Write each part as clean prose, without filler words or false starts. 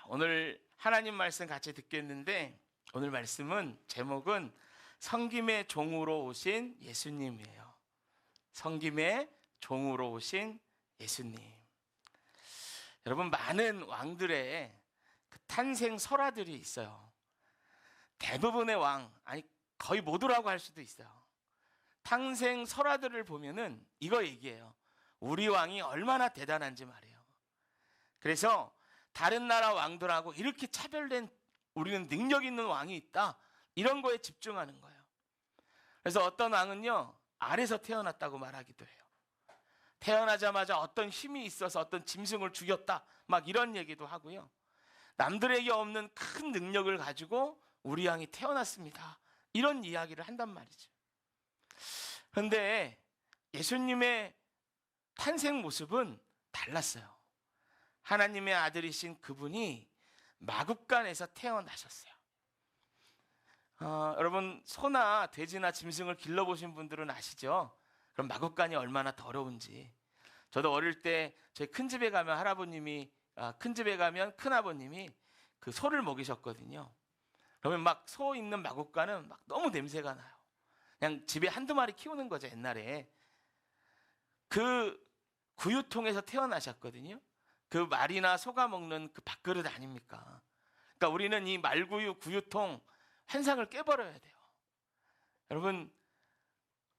오늘 하나님 말씀 같이 듣겠는데 오늘 말씀은 제목은 성김의 종으로 오신 예수님이에요. 성김의 종으로 오신 예수님. 여러분, 많은 왕들의 그 탄생 설화들이 있어요. 대부분의 왕, 아니 거의 모두라고 할 수도 있어요. 탄생 설화들을 보면은 이거 얘기해요. 우리 왕이 얼마나 대단한지 말이에요. 그래서 다른 나라 왕들하고 이렇게 차별된 우리는 능력 있는 왕이 있다, 이런 거에 집중하는 거예요. 그래서 어떤 왕은요 알에서 태어났다고 말하기도 해요. 태어나자마자 어떤 힘이 있어서 어떤 짐승을 죽였다, 막 이런 얘기도 하고요. 남들에게 없는 큰 능력을 가지고 우리 왕이 태어났습니다, 이런 이야기를 한단 말이죠. 그런데 예수님의 탄생 모습은 달랐어요. 하나님의 아들이신 그분이 마구간에서 태어나셨어요. 여러분, 소나 돼지나 짐승을 길러보신 분들은 아시죠? 그럼 마구간이 얼마나 더러운지. 저도 어릴 때 저희 큰 집에 가면 큰아버님이 그 소를 먹이셨거든요. 그러면 막 소 있는 마구간은 막 너무 냄새가 나요. 그냥 집에 한두 마리 키우는 거죠, 옛날에. 그 구유통에서 태어나셨거든요. 그 말이나 소가 먹는 그 밥그릇 아닙니까? 그러니까 우리는 이 말구유, 구유통 환상을 깨버려야 돼요. 여러분,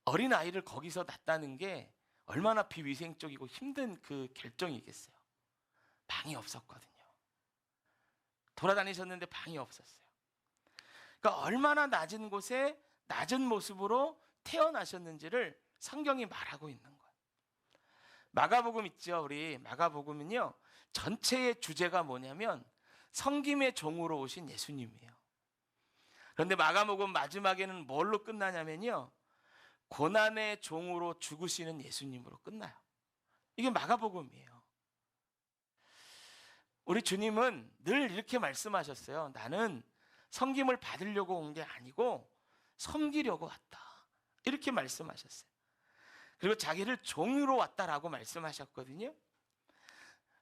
어린아이를 거기서 낳았다는 게 얼마나 비위생적이고 힘든 그 결정이겠어요. 방이 없었거든요. 돌아다니셨는데 방이 없었어요. 그러니까 얼마나 낮은 곳에 낮은 모습으로 태어나셨는지를 성경이 말하고 있는 거예요. 마가복음 있죠. 우리 마가복음은요 전체의 주제가 뭐냐면 성김의 종으로 오신 예수님이에요. 그런데 마가복음 마지막에는 뭘로 끝나냐면요, 고난의 종으로 죽으시는 예수님으로 끝나요. 이게 마가복음이에요. 우리 주님은 늘 이렇게 말씀하셨어요. 나는 섬김을 받으려고 온 게 아니고 섬기려고 왔다, 이렇게 말씀하셨어요. 그리고 자기를 종으로 왔다라고 말씀하셨거든요.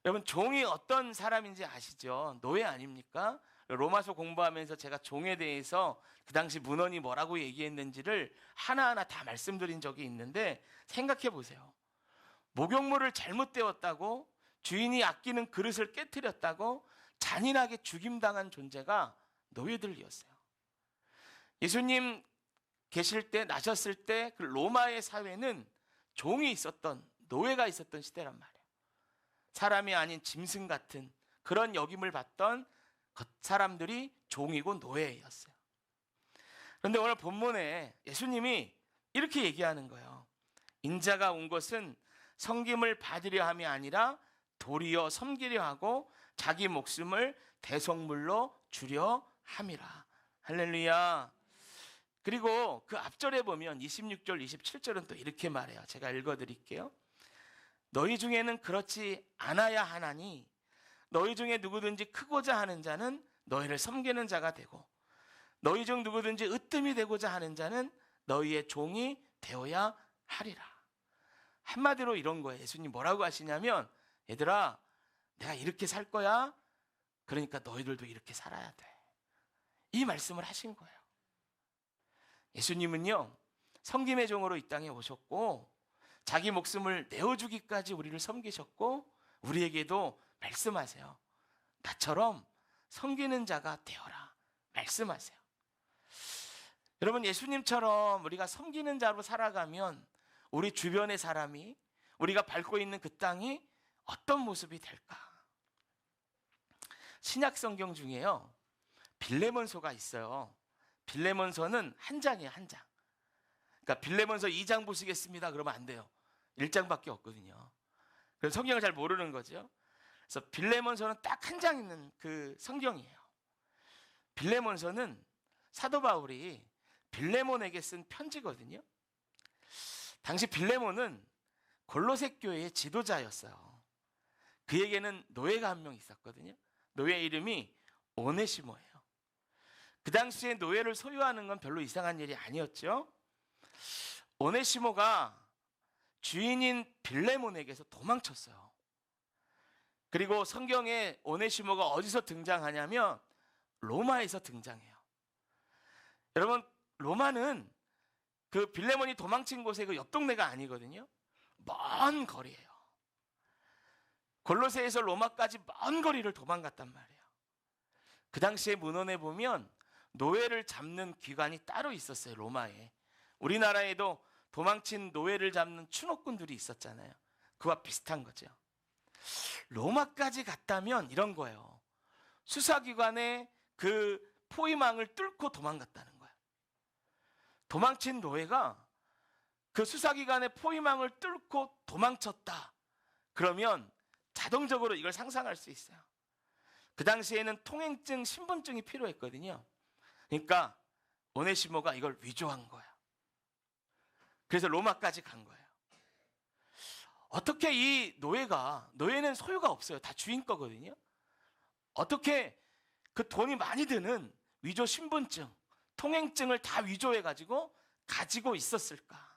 여러분, 종이 어떤 사람인지 아시죠? 노예 아닙니까? 로마서 공부하면서 제가 종에 대해서 그 당시 문헌이 뭐라고 얘기했는지를 하나하나 다 말씀드린 적이 있는데, 생각해 보세요. 목욕물을 잘못 데웠다고, 주인이 아끼는 그릇을 깨트렸다고 잔인하게 죽임당한 존재가 노예들이었어요. 예수님 계실 때, 나셨을 때 그 로마의 사회는 종이 있었던, 노예가 있었던 시대란 말이에요. 사람이 아닌 짐승 같은 그런 여김을 받던 사람들이 종이고 노예였어요. 그런데 오늘 본문에 예수님이 이렇게 얘기하는 거예요. 인자가 온 것은 섬김을 받으려 함이 아니라 도리어 섬기려 하고 자기 목숨을 대속물로 주려 함이라. 할렐루야. 그리고 그 앞절에 보면 26절, 27절은 또 이렇게 말해요. 제가 읽어드릴게요. 너희 중에는 그렇지 않아야 하나니 너희 중에 누구든지 크고자 하는 자는 너희를 섬기는 자가 되고 너희 중 누구든지 으뜸이 되고자 하는 자는 너희의 종이 되어야 하리라. 한마디로 이런 거예요. 예수님 뭐라고 하시냐면, 얘들아, 내가 이렇게 살 거야. 그러니까 너희들도 이렇게 살아야 돼. 이 말씀을 하신 거예요. 예수님은요 섬김의 종으로 이 땅에 오셨고 자기 목숨을 내어주기까지 우리를 섬기셨고, 우리에게도 말씀하세요. 나처럼 섬기는 자가 되어라 말씀하세요. 여러분, 예수님처럼 우리가 섬기는 자로 살아가면 우리 주변의 사람이, 우리가 밟고 있는 그 땅이 어떤 모습이 될까? 신약 성경 중에요 빌레몬서가 있어요. 빌레몬서는 한 장이에요, 한 장. 그러니까 빌레몬서 2장 보시겠습니다 그러면 안 돼요. 1장밖에 없거든요. 그래서 성경을 잘 모르는 거죠. 그래서 빌레몬서는 딱 한 장 있는 그 성경이에요. 빌레몬서는 사도 바울이 빌레몬에게 쓴 편지거든요. 당시 빌레몬은 골로새 교회의 지도자였어요. 그에게는 노예가 한 명 있었거든요. 노예 이름이 오네시모예요. 그 당시에 노예를 소유하는 건 별로 이상한 일이 아니었죠. 오네시모가 주인인 빌레몬에게서 도망쳤어요. 그리고 성경에 오네시모가 어디서 등장하냐면 로마에서 등장해요. 여러분, 로마는 그 빌레몬이 도망친 곳의 그 옆 동네가 아니거든요. 먼 거리예요. 골로새에서 로마까지 먼 거리를 도망갔단 말이에요. 그 당시에 문헌에 보면 노예를 잡는 기관이 따로 있었어요. 로마에. 우리나라에도 도망친 노예를 잡는 추노꾼들이 있었잖아요. 그와 비슷한 거죠. 로마까지 갔다면 이런 거예요. 수사기관의 그 포위망을 뚫고 도망갔다는 거예요. 도망친 노예가 그 수사기관의 포위망을 뚫고 도망쳤다. 그러면 자동적으로 이걸 상상할 수 있어요. 그 당시에는 통행증, 신분증이 필요했거든요. 그러니까 오네시모가 이걸 위조한 거야. 그래서 로마까지 간 거예요. 어떻게 이 노예는 소유가 없어요. 다 주인 거거든요. 어떻게 그 돈이 많이 드는 위조 신분증, 통행증을 다 위조해가지고 가지고 있었을까?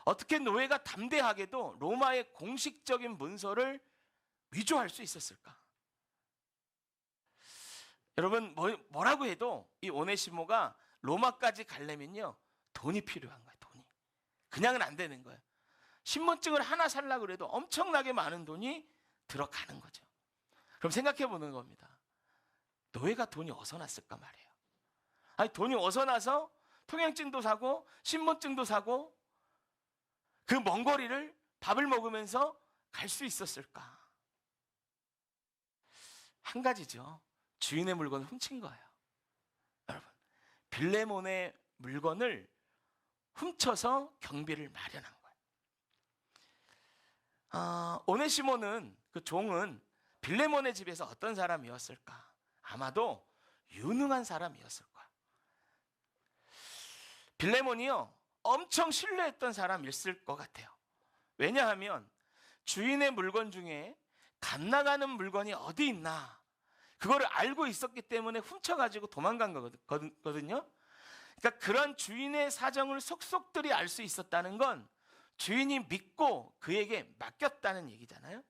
어떻게 노예가 담대하게도 로마의 공식적인 문서를 위조할 수 있었을까? 여러분, 뭐라고 해도 이 오네시모가 로마까지 가려면요, 돈이 필요한 거예요. 돈이. 그냥은 안 되는 거예요. 신분증을 하나 살려고 해도 엄청나게 많은 돈이 들어가는 거죠. 그럼 생각해 보는 겁니다. 노예가 돈이 어디서 났을까 말이에요. 아니, 돈이 어디서 나서 통행증도 사고 신분증도 사고 그 먼 거리를 밥을 먹으면서 갈 수 있었을까? 한 가지죠. 주인의 물건을 훔친 거예요. 여러분, 빌레몬의 물건을 훔쳐서 경비를 마련한 거예요. 오네시모는, 그 종은 빌레몬의 집에서 어떤 사람이었을까? 아마도 유능한 사람이었을 거야. 빌레몬이요, 엄청 신뢰했던 사람이었을 것 같아요. 왜냐하면 주인의 물건 중에 갓 나가는 물건이 어디 있나, 그거를 알고 있었기 때문에 훔쳐가지고 도망간 거거든요. 그러니까 그런 주인의 사정을 속속들이 알 수 있었다는 건 주인이 믿고 그에게 맡겼다는 얘기잖아요.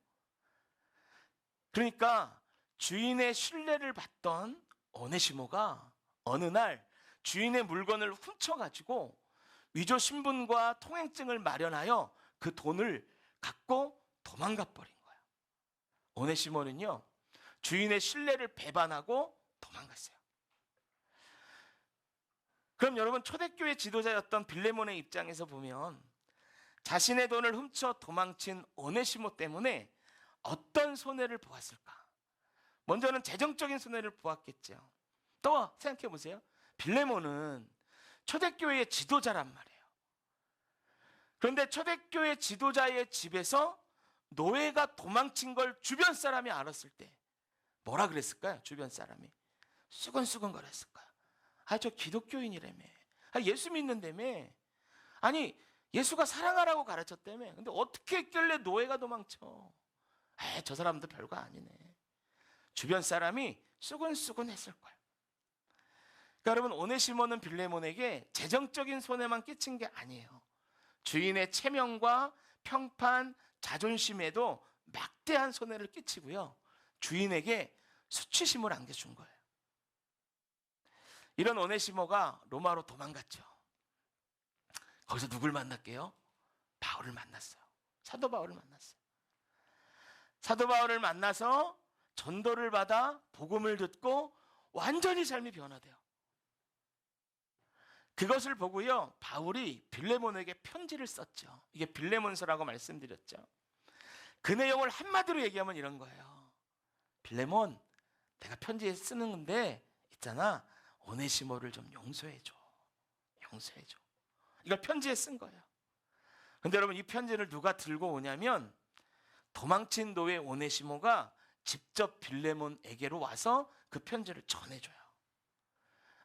그러니까 주인의 신뢰를 받던 오네시모가 어느 날 주인의 물건을 훔쳐가지고 위조 신분과 통행증을 마련하여 그 돈을 갖고 도망가 버린 거예요. 오네시모는요, 주인의 신뢰를 배반하고 도망갔어요. 그럼 여러분, 초대교회 지도자였던 빌레몬의 입장에서 보면 자신의 돈을 훔쳐 도망친 오네시모 때문에 어떤 손해를 보았을까? 먼저는 재정적인 손해를 보았겠죠. 또 생각해 보세요. 빌레몬은 초대교회의 지도자란 말이에요. 그런데 초대교회 지도자의 집에서 노예가 도망친 걸 주변 사람이 알았을 때 뭐라 그랬을까요? 주변 사람이 수근수근 거렸을 거야. 저 기독교인이라며. 예수 믿는다며. 아니, 예수가 사랑하라고 가르쳤다며. 근데 어떻게 했길래 노예가 도망쳐? 저 사람도 별거 아니네. 주변 사람이 수근수근 했을 거야. 그러니까 여러분, 오네시모는 빌레몬에게 재정적인 손해만 끼친 게 아니에요. 주인의 체면과 평판, 자존심에도 막대한 손해를 끼치고요, 주인에게 수치심을 안겨준 거예요. 이런 오네시모가 로마로 도망갔죠. 거기서 누굴 만났게요? 바울을 만났어요. 사도 바울을 만났어요. 사도 바울을 만나서 전도를 받아 복음을 듣고 완전히 삶이 변화돼요. 그것을 보고요, 바울이 빌레몬에게 편지를 썼죠. 이게 빌레몬서라고 말씀드렸죠. 그 내용을 한마디로 얘기하면 이런 거예요. 빌레몬, 내가 편지에 쓰는 건데 있잖아, 오네시모를 좀 용서해줘. 용서해줘. 이걸 편지에 쓴 거예요. 근데 여러분, 이 편지를 누가 들고 오냐면 도망친 노예 오네시모가 직접 빌레몬에게로 와서 그 편지를 전해줘요.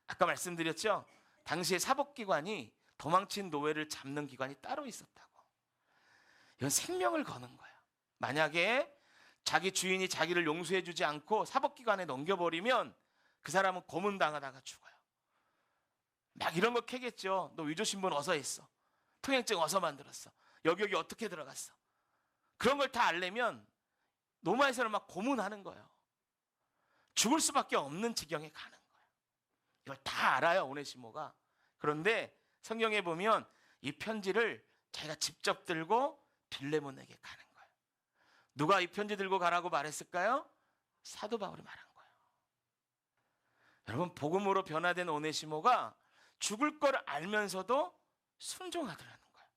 아까 말씀드렸죠? 당시에 사법기관이 도망친 노예를 잡는 기관이 따로 있었다고. 이건 생명을 거는 거예요. 만약에 자기 주인이 자기를 용서해주지 않고 사법기관에 넘겨버리면 그 사람은 고문당하다가 죽어요. 막 이런 거 캐겠죠. 너 위조신분 어디서 했어? 통행증 어디서 만들었어? 여기 어떻게 들어갔어? 그런 걸 다 알려면 노마에서는 막 고문하는 거예요. 죽을 수밖에 없는 지경에 가는 거예요. 이걸 다 알아요, 오네시모가. 그런데 성경에 보면 이 편지를 자기가 직접 들고 빌레몬에게 가는 거예요. 누가 이 편지 들고 가라고 말했을까요? 사도 바울이 말한 거예요. 여러분, 복음으로 변화된 오네시모가 죽을 걸 알면서도 순종하더라는 거예요.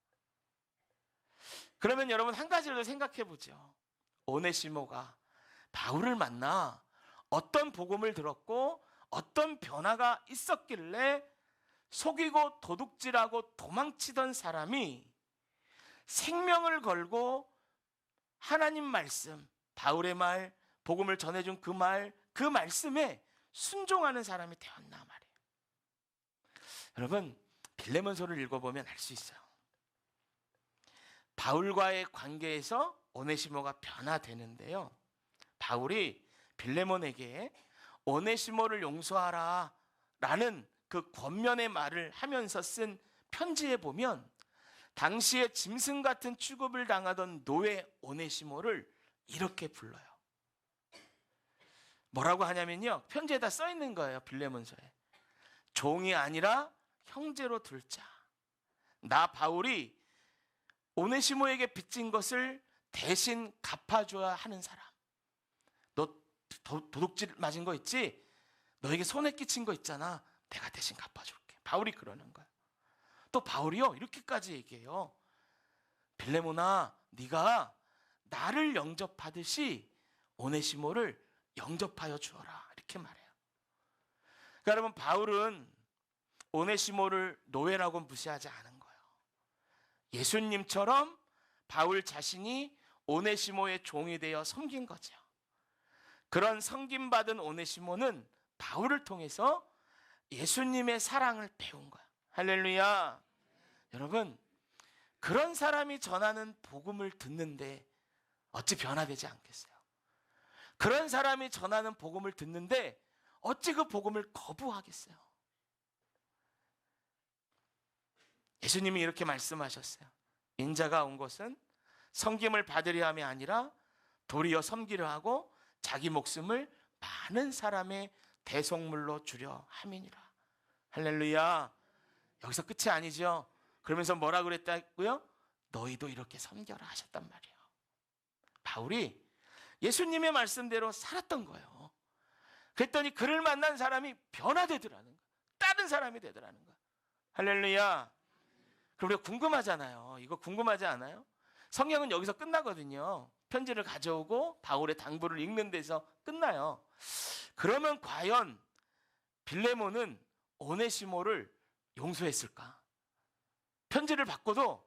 그러면 여러분, 한 가지를 더 생각해 보죠. 오네시모가 바울을 만나 어떤 복음을 들었고 어떤 변화가 있었길래 속이고 도둑질하고 도망치던 사람이 생명을 걸고 하나님 말씀, 바울의 말, 복음을 전해준 그 말, 그 말씀에 순종하는 사람이 되었나 말이에요. 여러분, 빌레몬서를 읽어보면 알 수 있어요. 바울과의 관계에서 오네시모가 변화되는데요. 바울이 빌레몬에게 오네시모를 용서하라 라는 그 권면의 말을 하면서 쓴 편지에 보면 당시에 짐승 같은 취급을 당하던 노예 오네시모를 이렇게 불러요. 뭐라고 하냐면요, 편지에다 써 있는 거예요. 빌레몬서에 종이 아니라 형제로 둘자. 나 바울이 오네시모에게 빚진 것을 대신 갚아줘야 하는 사람. 너 도둑질 맞은 거 있지? 너에게 손해 끼친 거 있잖아. 내가 대신 갚아줄게. 바울이 그러는 거야. 또 바울이요, 이렇게까지 얘기해요. 빌레몬아, 네가 나를 영접하듯이 오네시모를 영접하여 주어라. 이렇게 말해요. 그러니까 여러분, 바울은 오네시모를 노예라고 무시하지 않은 거예요. 예수님처럼 바울 자신이 오네시모의 종이 되어 섬긴 거죠. 그런 섬김받은 오네시모는 바울을 통해서 예수님의 사랑을 배운 거야. 할렐루야. 여러분, 그런 사람이 전하는 복음을 듣는데 어찌 변화되지 않겠어요? 그런 사람이 전하는 복음을 듣는데 어찌 그 복음을 거부하겠어요? 예수님이 이렇게 말씀하셨어요. 인자가 온 것은 섬김을 받으려 함이 아니라 도리어 섬기려 하고 자기 목숨을 많은 사람의 대속물로 주려 함이니라. 할렐루야. 여기서 끝이 아니죠. 그러면서 뭐라 그랬다고요? 너희도 이렇게 섬겨라 하셨단 말이에요. 바울이 예수님의 말씀대로 살았던 거예요. 그랬더니 그를 만난 사람이 변화되더라는 거예요. 다른 사람이 되더라는 거예요. 할렐루야. 그럼 우리가 궁금하잖아요. 이거 궁금하지 않아요? 성경은 여기서 끝나거든요. 편지를 가져오고 바울의 당부를 읽는 데서 끝나요. 그러면 과연 빌레몬은 오네시모를 용서했을까? 편지를 받고도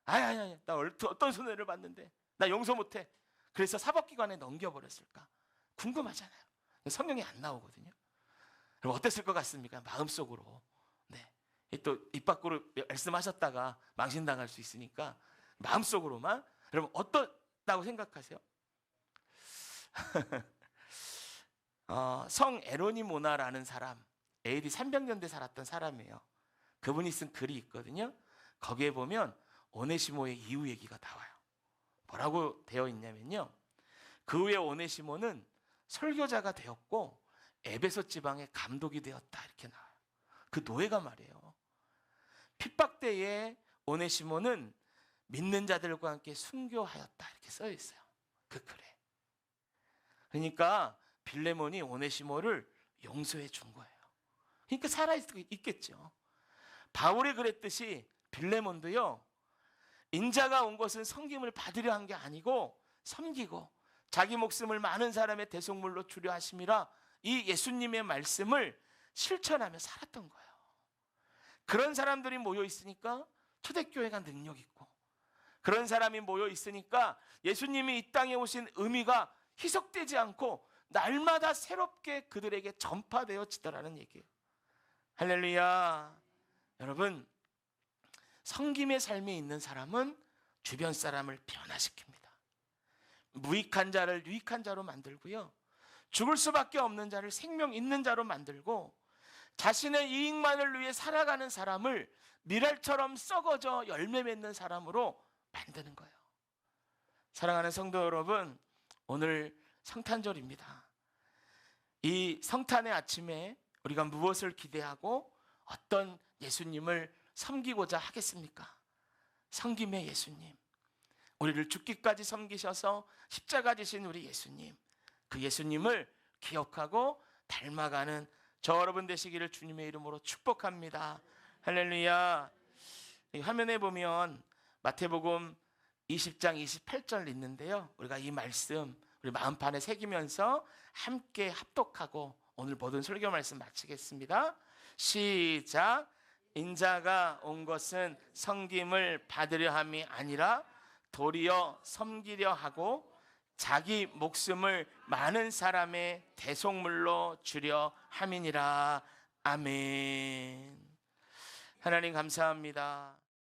아니, 나 어떤 손해를 받는데 나 용서 못해. 그래서 사법기관에 넘겨버렸을까? 궁금하잖아요. 성경이 안 나오거든요. 그럼 어땠을 것 같습니까? 마음속으로. 네. 또 입 밖으로 말씀하셨다가 망신당할 수 있으니까 마음속으로만. 여러분, 어떻다고 생각하세요? 성 에로니모나라는 사람, AD 300년대 살았던 사람이에요. 그분이 쓴 글이 있거든요. 거기에 보면 오네시모의 이후 얘기가 나와요. 뭐라고 되어 있냐면요, 그 후에 오네시모는 설교자가 되었고 에베소 지방의 감독이 되었다, 이렇게 나와요. 그 노예가 말이에요. 핍박 때에 오네시모는 믿는 자들과 함께 순교하였다, 이렇게 써 있어요. 그 글에. 그러니까 빌레몬이 오네시모를 용서해 준 거예요. 그러니까 살아있겠죠. 바울이 그랬듯이 빌레몬도요, 인자가 온 것은 섬김을 받으려 한 게 아니고 섬기고 자기 목숨을 많은 사람의 대속물로 주려 하심이라, 이 예수님의 말씀을 실천하며 살았던 거예요. 그런 사람들이 모여 있으니까 초대교회가 능력 있고, 그런 사람이 모여 있으니까 예수님이 이 땅에 오신 의미가 희석되지 않고 날마다 새롭게 그들에게 전파되어지더라는 얘기예요. 할렐루야. 여러분, 섬김의 삶에 있는 사람은 주변 사람을 변화시킵니다. 무익한 자를 유익한 자로 만들고요, 죽을 수밖에 없는 자를 생명 있는 자로 만들고, 자신의 이익만을 위해 살아가는 사람을 미랄처럼 썩어져 열매 맺는 사람으로 만드는 거예요. 사랑하는 성도 여러분, 오늘 성탄절입니다. 이 성탄의 아침에 우리가 무엇을 기대하고 어떤 예수님을 섬기고자 하겠습니까? 섬김의 예수님, 우리를 죽기까지 섬기셔서 십자가 지신 우리 예수님, 그 예수님을 기억하고 닮아가는 저 여러분 되시기를 주님의 이름으로 축복합니다. 할렐루야. 이 화면에 보면 마태복음 20장 28절 있는데요, 우리가 이 말씀 우리 마음판에 새기면서 함께 합독하고 오늘 모든 설교 말씀 마치겠습니다. 시작. 인자가 온 것은 섬김을 받으려 함이 아니라 도리어 섬기려 하고 자기 목숨을 많은 사람의 대속물로 주려 함이니라. 아멘. 하나님 감사합니다.